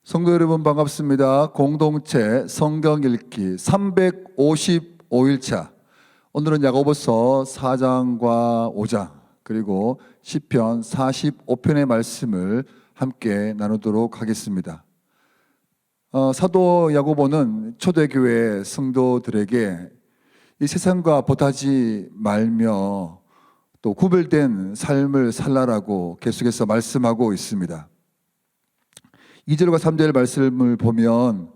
성도 여러분 반갑습니다. 공동체 성경 읽기 355일차. 오늘은 야고보서 4장과 5장 그리고 시편 45편의 말씀을 함께 나누도록 하겠습니다. 사도 야고보는 초대교회 성도들에게 이 세상과 보타지 말며 또 구별된 삶을 살라라고 계속해서 말씀하고 있습니다. 2절과 3절 말씀을 보면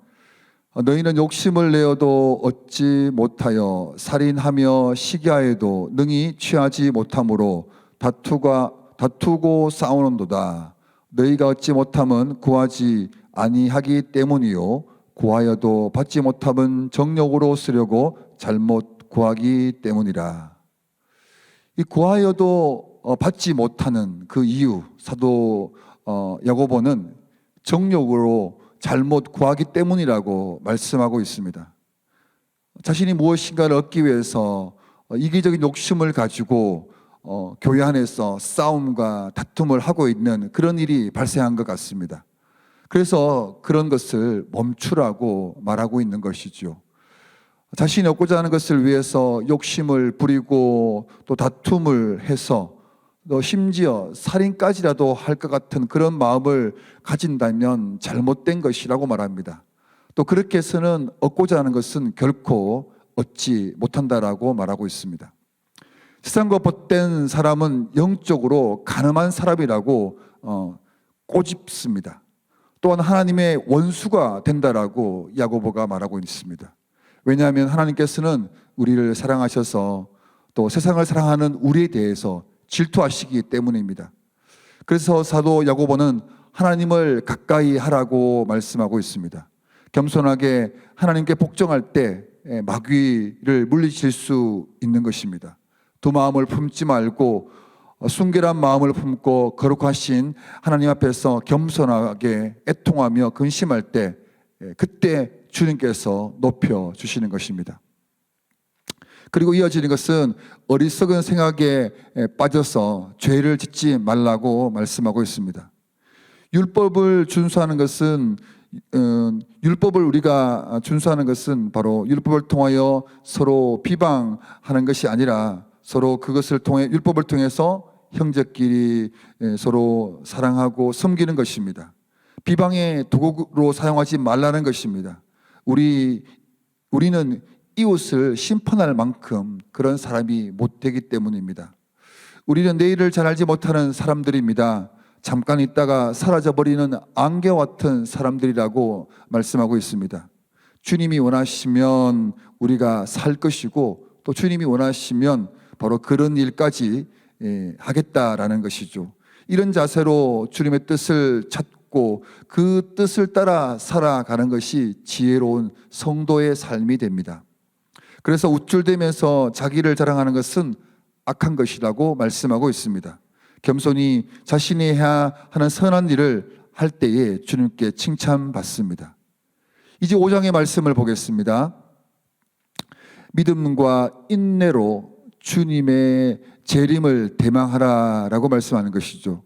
너희는 욕심을 내어도 얻지 못하여 살인하며 시기하여도 능히 취하지 못함으로 다투고 싸우는도다. 너희가 얻지 못함은 구하지 아니하기 때문이요 구하여도 받지 못함은 정욕으로 쓰려고 잘못 구하기 때문이라. 이 구하여도 받지 못하는 그 이유, 사도 야고보는 정욕으로 잘못 구하기 때문이라고 말씀하고 있습니다. 자신이 무엇인가를 얻기 위해서 이기적인 욕심을 가지고 교회 안에서 싸움과 다툼을 하고 있는 그런 일이 발생한 것 같습니다. 그래서 그런 것을 멈추라고 말하고 있는 것이죠. 자신이 얻고자 하는 것을 위해서 욕심을 부리고 또 다툼을 해서 또 심지어 살인까지라도 할 것 같은 그런 마음을 가진다면 잘못된 것이라고 말합니다. 또 그렇게 해서는 얻고자 하는 것은 결코 얻지 못한다라고 말하고 있습니다. 세상과 벗된 사람은 영적으로 가늠한 사람이라고 꼬집습니다. 또한 하나님의 원수가 된다라고 야고보가 말하고 있습니다. 왜냐하면 하나님께서는 우리를 사랑하셔서 또 세상을 사랑하는 우리에 대해서 질투하시기 때문입니다. 그래서 사도 야고보는 하나님을 가까이 하라고 말씀하고 있습니다. 겸손하게 하나님께 복종할 때 마귀를 물리칠 수 있는 것입니다. 두 마음을 품지 말고 순결한 마음을 품고 거룩하신 하나님 앞에서 겸손하게 애통하며 근심할 때 그때 주님께서 높여주시는 것입니다. 그리고 이어지는 것은 어리석은 생각에 빠져서 죄를 짓지 말라고 말씀하고 있습니다. 율법을 준수하는 것은 율법을 우리가 준수하는 것은 바로 율법을 통하여 서로 비방하는 것이 아니라 서로 그것을 통해 율법을 통해서 형제끼리 서로 사랑하고 섬기는 것입니다. 비방의 도구로 사용하지 말라는 것입니다. 우리는 이웃을 심판할 만큼 그런 사람이 못 되기 때문입니다. 우리는 내일을 잘 알지 못하는 사람들입니다. 잠깐 있다가 사라져버리는 안개 같은 사람들이라고 말씀하고 있습니다. 주님이 원하시면 우리가 살 것이고 또 주님이 원하시면 바로 그런 일까지 하겠다라는 것이죠. 이런 자세로 주님의 뜻을 찾고 그 뜻을 따라 살아가는 것이 지혜로운 성도의 삶이 됩니다. 그래서 우쭐대면서 자기를 자랑하는 것은 악한 것이라고 말씀하고 있습니다. 겸손히 자신이 해야 하는 선한 일을 할 때에 주님께 칭찬받습니다. 이제 5장의 말씀을 보겠습니다. 믿음과 인내로 주님의 재림을 대망하라라고 말씀하는 것이죠.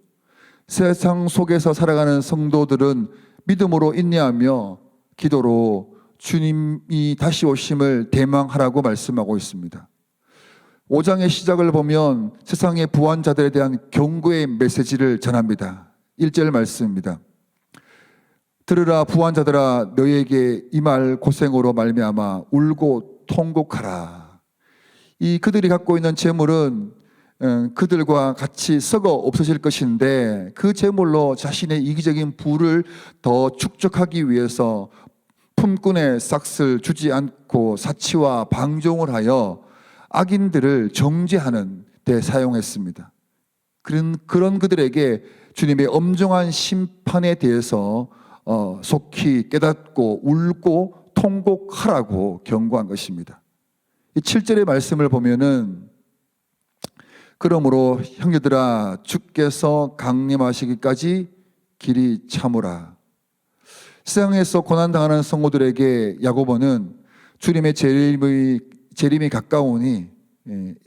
세상 속에서 살아가는 성도들은 믿음으로 인내하며 기도로 주님이 다시 오심을 대망하라고 말씀하고 있습니다. 5장의 시작을 보면 세상의 부한 자들에 대한 경고의 메시지를 전합니다. 1절 말씀입니다. 들으라 부한 자들아 너희에게 이 말 고생으로 말미암아 울고 통곡하라. 이 그들이 갖고 있는 재물은 그들과 같이 썩어 없어질 것인데 그 재물로 자신의 이기적인 부를 더 축적하기 위해서 품꾼의 싹을 주지 않고 사치와 방종을 하여 악인들을 정죄하는 데 사용했습니다. 그런 그들에게 주님의 엄정한 심판에 대해서 속히 깨닫고 울고 통곡하라고 경고한 것입니다. 이 7절의 말씀을 보면은 그러므로 형제들아 주께서 강림하시기까지 길이 참으라. 세상에서 고난당하는 성도들에게 야고보는 주님의 재림이 가까우니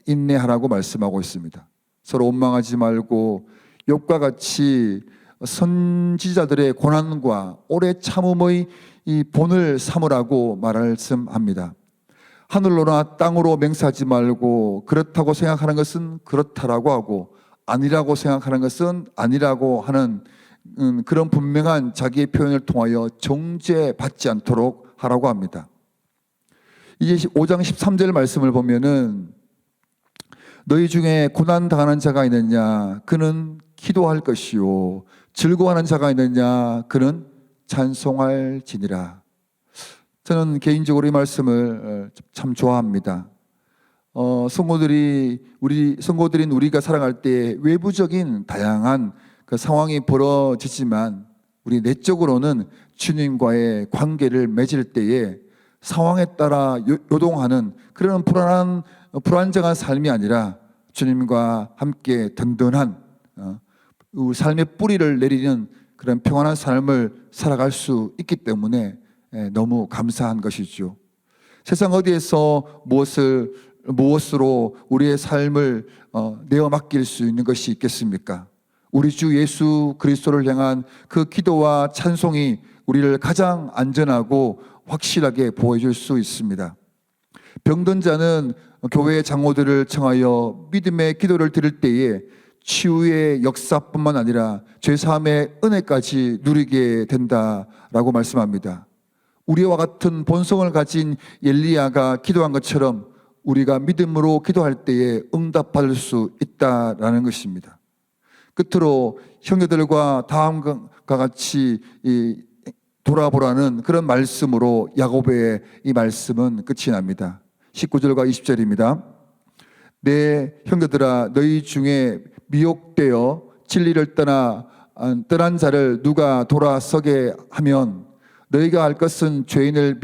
인내하라고 말씀하고 있습니다. 서로 원망하지 말고 욥과 같이 선지자들의 고난과 오래 참음의 이 본을 삼으라고 말씀합니다. 하늘로나 땅으로 맹세하지 말고 그렇다고 생각하는 것은 그렇다라고 하고 아니라고 생각하는 것은 아니라고 하는 그런 분명한 자기의 표현을 통하여 정죄받지 않도록 하라고 합니다. 이제 5장 13절 말씀을 보면은 너희 중에 고난 당하는 자가 있느냐 그는 기도할 것이요 즐거워하는 자가 있느냐 그는 찬송할지니라. 저는 개인적으로 이 말씀을 참 좋아합니다. 성도들인 우리가 살아갈 때 외부적인 다양한 그 상황이 벌어지지만 우리 내적으로는 주님과의 관계를 맺을 때에 상황에 따라 요동하는 그런 불안정한 삶이 아니라 주님과 함께 든든한 우리 삶의 뿌리를 내리는 그런 평안한 삶을 살아갈 수 있기 때문에 너무 감사한 것이죠. 세상 어디에서 무엇으로 우리의 삶을 내어 맡길 수 있는 것이 있겠습니까? 우리 주 예수 그리스도를 향한 그 기도와 찬송이 우리를 가장 안전하고 확실하게 보여줄 수 있습니다. 병든 자는 교회 장로들을 청하여 믿음의 기도를 드릴 때에 치유의 역사뿐만 아니라 죄사함의 은혜까지 누리게 된다라고 말씀합니다. 우리와 같은 본성을 가진 엘리야가 기도한 것처럼 우리가 믿음으로 기도할 때에 응답받을 수 있다라는 것입니다. 끝으로 형제들과 다음과 같이 돌아보라는 그런 말씀으로 야고보의 이 말씀은 끝이 납니다. 19절과 20절입니다. 내 형제들아 너희 중에 미혹되어 진리를 떠난 자를 누가 돌아서게 하면 너희가 알 것은 죄인을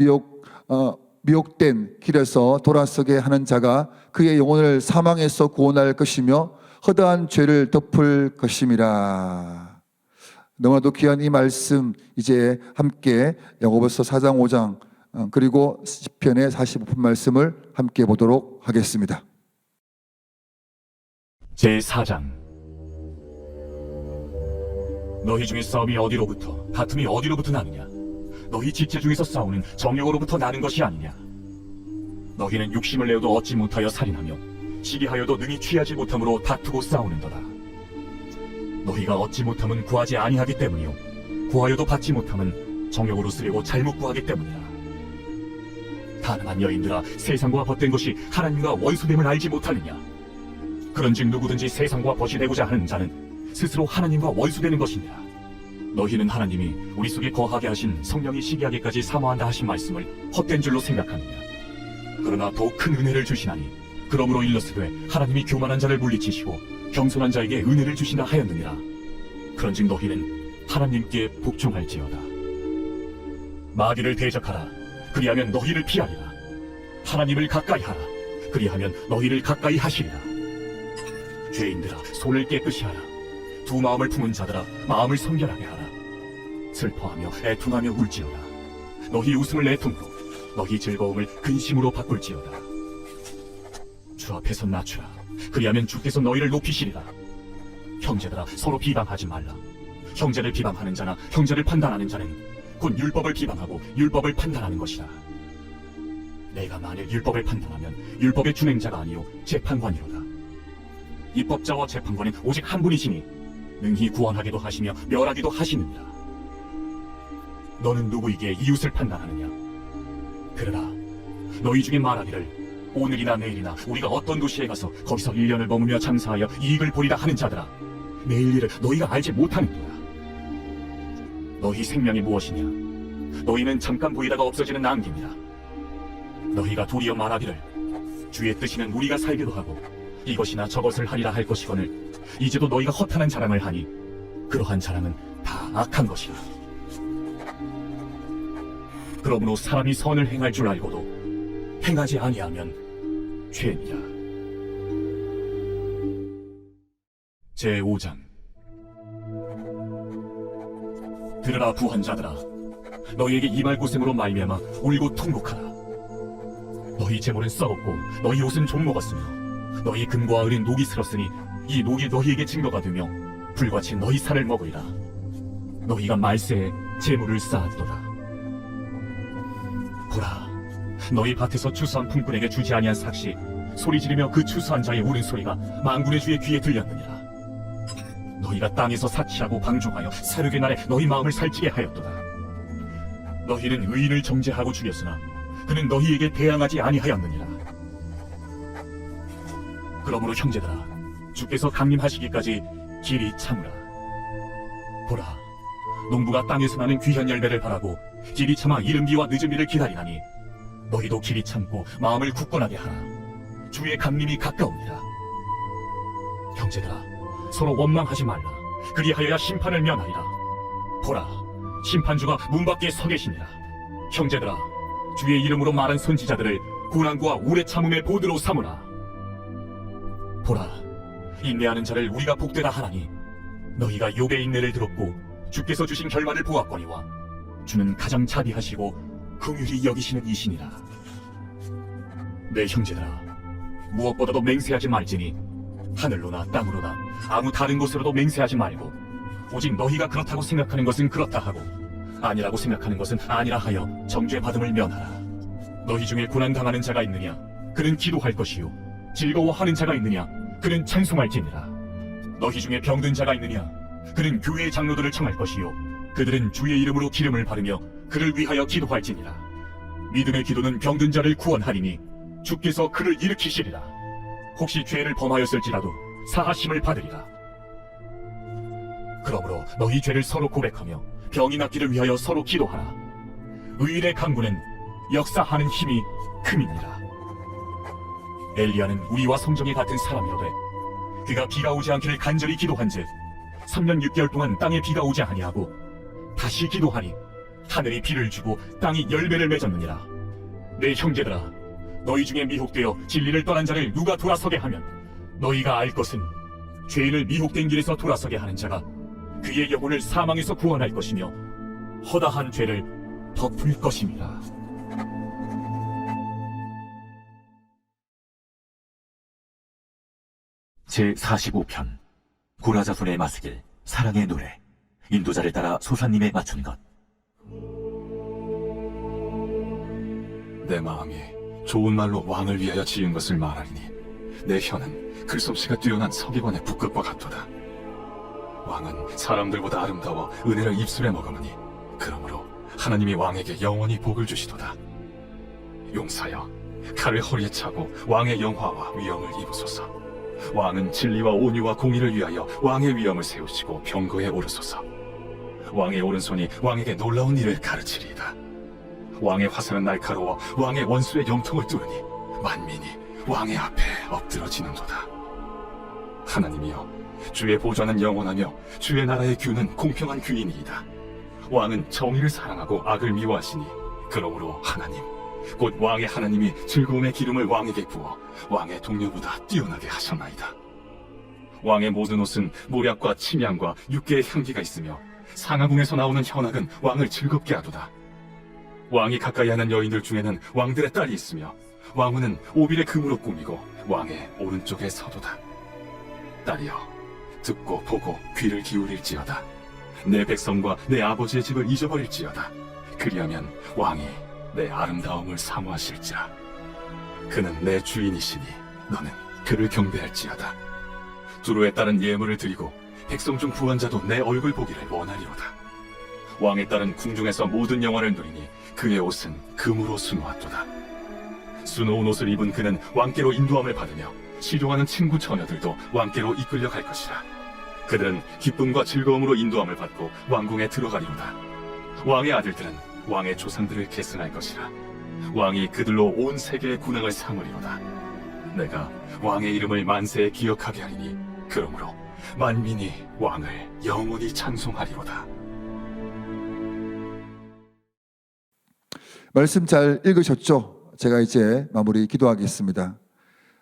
미혹된 길에서 돌아서게 하는 자가 그의 영혼을 사망에서 구원할 것이며 허다한 죄를 덮을 것임이라. 너무나도 귀한 이 말씀 이제 함께 야고보서 4장 5장 그리고 시편의 45편 말씀을 함께 보도록 하겠습니다. 제4장. 너희 중에 싸움이 어디로부터 다툼이 어디로부터 나느냐? 너희 지체 중에서 싸우는 정욕으로부터 나는 것이 아니냐? 너희는 욕심을 내어도 얻지 못하여 살인하며 시기하여도 능히 취하지 못함으로 다투고 싸우는도다. 너희가 얻지 못함은 구하지 아니하기 때문이요 구하여도 받지 못함은 정욕으로 쓰려고 잘못 구하기 때문이라. 가난한 여인들아 세상과 벗된 것이 하나님과 원수됨을 알지 못하느냐? 그런즉 누구든지 세상과 벗이 되고자 하는 자는 스스로 하나님과 원수되는 것이니라. 너희는 하나님이 우리 속에 거하게 하신 성령이 시기하기까지 사모한다 하신 말씀을 헛된 줄로 생각하느냐? 그러나 더욱 큰 은혜를 주시나니 그러므로 일러스되 하나님이 교만한 자를 물리치시고 겸손한 자에게 은혜를 주신다 하였느니라. 그런즉 너희는 하나님께 복종할지어다. 마귀를 대적하라. 그리하면 너희를 피하리라. 하나님을 가까이 하라. 그리하면 너희를 가까이 하시리라. 죄인들아 손을 깨끗이 하라. 두 마음을 품은 자들아 마음을 성결하게 하라. 슬퍼하며 애통하며 울지어다. 너희 웃음을 애통으로 너희 즐거움을 근심으로 바꿀지어다. 주 앞에서 낮추라. 그리하면 주께서 너희를 높이시리라. 형제들아 서로 비방하지 말라. 형제를 비방하는 자나 형제를 판단하는 자는 곧 율법을 비방하고 율법을 판단하는 것이다. 내가 만일 율법을 판단하면 율법의 준행자가 아니요 재판관이로다. 입법자와 재판관은 오직 한 분이시니 능히 구원하기도 하시며 멸하기도 하시느니라. 너는 누구에게 이웃을 판단하느냐? 그러나 너희 중에 말하기를 오늘이나 내일이나 우리가 어떤 도시에 가서 거기서 1년을 머무며 장사하여 이익을 보리라 하는 자들아, 내일 일을 너희가 알지 못하는도다. 너희 생명이 무엇이냐? 너희는 잠깐 보이다가 없어지는 안개니라. 너희가 도리어 말하기를 주의 뜻이면 우리가 살기도 하고 이것이나 저것을 하리라 할 것이거늘 이제도 너희가 허탄한 자랑을 하니 그러한 자랑은 다 악한 것이라. 그러므로 사람이 선을 행할 줄 알고도 행하지 아니하면 죄니라. 제5장. 들으라 부한자들아, 너희에게 이말 고생으로 말미암아 울고 통곡하라. 너희 재물은 썩었고 너희 옷은 좀 먹었으며 너희 금과 은은 녹이 슬었으니 이 녹이 너희에게 증거가 되며 불같이 너희 살을 먹으리라. 너희가 말세에 재물을 쌓았도다. 보라, 너희 밭에서 추수한 품꾼에게 주지 아니한 삭시 소리 지르며 그 추수한 자의 우는 소리가 만군의 주의 귀에 들렸느니라. 너희가 땅에서 사치하고 방종하여 사륙의 날에 너희 마음을 살찌게 하였도다. 너희는 의인을 정죄하고 죽였으나 그는 너희에게 대항하지 아니하였느니라. 그러므로 형제들아, 주께서 강림하시기까지 길이 참으라. 보라, 농부가 땅에서 나는 귀한 열매를 바라고 길이 참아 이른 비와 늦은 비를 기다리나니 너희도 길이 참고 마음을 굳건하게 하라. 주의 강림이 가까우니라. 형제들아, 서로 원망하지 말라. 그리하여야 심판을 면하리라. 보라, 심판주가 문 밖에 서 계시니라. 형제들아, 주의 이름으로 말한 선지자들을 고난과 오래 참음의 보드로 삼으라. 보라, 인내하는 자를 우리가 복되다 하나니 너희가 욥의 인내를 들었고 주께서 주신 결말을 보았거니와 주는 가장 자비하시고 긍휼히 여기시는 이시니라. 내 형제들아, 무엇보다도 맹세하지 말지니 하늘로나 땅으로나 아무 다른 곳으로도 맹세하지 말고 오직 너희가 그렇다고 생각하는 것은 그렇다 하고 아니라고 생각하는 것은 아니라 하여 정죄받음을 면하라. 너희 중에 고난당하는 자가 있느냐? 그는 기도할 것이요 즐거워하는 자가 있느냐? 그는 찬송할지니라. 너희 중에 병든 자가 있느냐? 그는 교회의 장로들을 청할 것이요 그들은 주의 이름으로 기름을 바르며 그를 위하여 기도할지니라. 믿음의 기도는 병든 자를 구원하리니 주께서 그를 일으키시리라. 혹시 죄를 범하였을지라도 사하심을 받으리라. 그러므로 너희 죄를 서로 고백하며 병이 낫기를 위하여 서로 기도하라. 의인의 강구는 역사하는 힘이 큼이니라. 엘리야는 우리와 성정이 같은 사람이로되 그가 비가 오지 않기를 간절히 기도한즉 3년 6개월 동안 땅에 비가 오지 아니하고 다시 기도하니 하늘이 비를 주고 땅이 열매를 맺었느니라. 내 형제들아, 너희 중에 미혹되어 진리를 떠난 자를 누가 돌아서게 하면 너희가 알 것은 죄인을 미혹된 길에서 돌아서게 하는 자가 그의 영혼을 사망에서 구원할 것이며 허다한 죄를 덮을 것임이라. 제45편 고라자손의 마스길 사랑의 노래 인도자를 따라 소사님에 맞춘 것. 내 마음이 좋은 말로 왕을 위하여 지은 것을 말하리니 내 혀는 글솜씨가 뛰어난 서기관의 붓끝과 같도다. 왕은 사람들보다 아름다워 은혜를 입술에 머금으니 그러므로 하나님이 왕에게 영원히 복을 주시도다. 용사여, 칼을 허리에 차고 왕의 영화와 위엄을 입으소서. 왕은 진리와 온유와 공의를 위하여 왕의 위엄을 세우시고 병거에 오르소서. 왕의 오른손이 왕에게 놀라운 일을 가르치리이다. 왕의 화살은 날카로워 왕의 원수의 염통을 뚫으니 만민이 왕의 앞에 엎드러지는도다. 하나님이여, 주의 보좌는 영원하며 주의 나라의 규는 공평한 규이니이다. 왕은 정의를 사랑하고 악을 미워하시니 그러므로 하나님 곧 왕의 하나님이 즐거움의 기름을 왕에게 부어 왕의 동료보다 뛰어나게 하셨나이다. 왕의 모든 옷은 모략과 침향과 육개의 향기가 있으며 상하궁에서 나오는 현악은 왕을 즐겁게 하도다. 왕이 가까이 하는 여인들 중에는 왕들의 딸이 있으며 왕후는 오빌의 금으로 꾸미고 왕의 오른쪽에 서도다. 딸이여, 듣고 보고 귀를 기울일지어다. 내 백성과 내 아버지의 집을 잊어버릴지어다. 그리하면 왕이 내 아름다움을 사모하실지라. 그는 내 주인이시니 너는 그를 경배할지어다. 두루에 따른 예물을 드리고 백성 중 부한 자도 내 얼굴 보기를 원하리로다. 왕의 딸은 궁중에서 모든 영화를 누리니 그의 옷은 금으로 수놓았도다. 수놓은 옷을 입은 그는 왕께로 인도함을 받으며 시종하는 친구 처녀들도 왕께로 이끌려 갈 것이라. 그들은 기쁨과 즐거움으로 인도함을 받고 왕궁에 들어가리로다. 왕의 아들들은 왕의 조상들을 계승할 것이라. 왕이 그들로 온 세계의 군왕을 삼으리로다. 내가 왕의 이름을 만세에 기억하게 하리니 그러므로 만민이 왕을 영원히 찬송하리로다. 말씀 잘 읽으셨죠? 제가 이제 마무리 기도하겠습니다.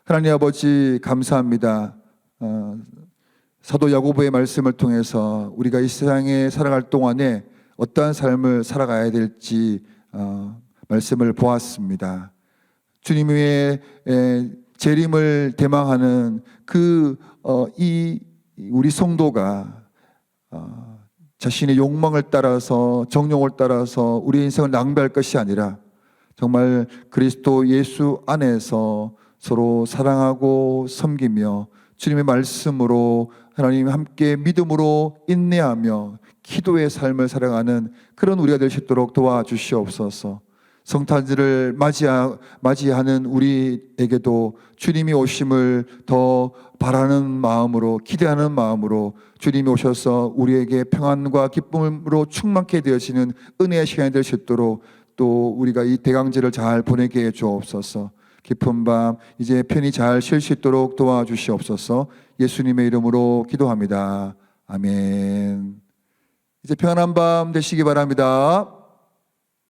하나님 아버지 감사합니다. 사도 야고보의 말씀을 통해서 우리가 이 세상에 살아갈 동안에 어떠한 삶을 살아가야 될지 말씀을 보았습니다. 주님의 재림을 대망하는 이 우리 성도가 자신의 욕망을 따라서 정욕을 따라서 우리의 인생을 낭비할 것이 아니라 정말 그리스도 예수 안에서 서로 사랑하고 섬기며 주님의 말씀으로 하나님 함께 믿음으로 인내하며 기도의 삶을 살아가는 그런 우리가 될 수 있도록 도와주시옵소서. 성탄절을 맞이하는 우리에게도 주님이 오심을 더 바라는 마음으로, 기대하는 마음으로 주님이 오셔서 우리에게 평안과 기쁨으로 충만케 되어지는 은혜의 시간이 될 수 있도록 또 우리가 이 대강절을 잘 보내게 해 주옵소서. 깊은 밤 이제 편히 잘 쉴 수 있도록 도와주시옵소서. 예수님의 이름으로 기도합니다. 아멘. 이제 평안한 밤 되시기 바랍니다.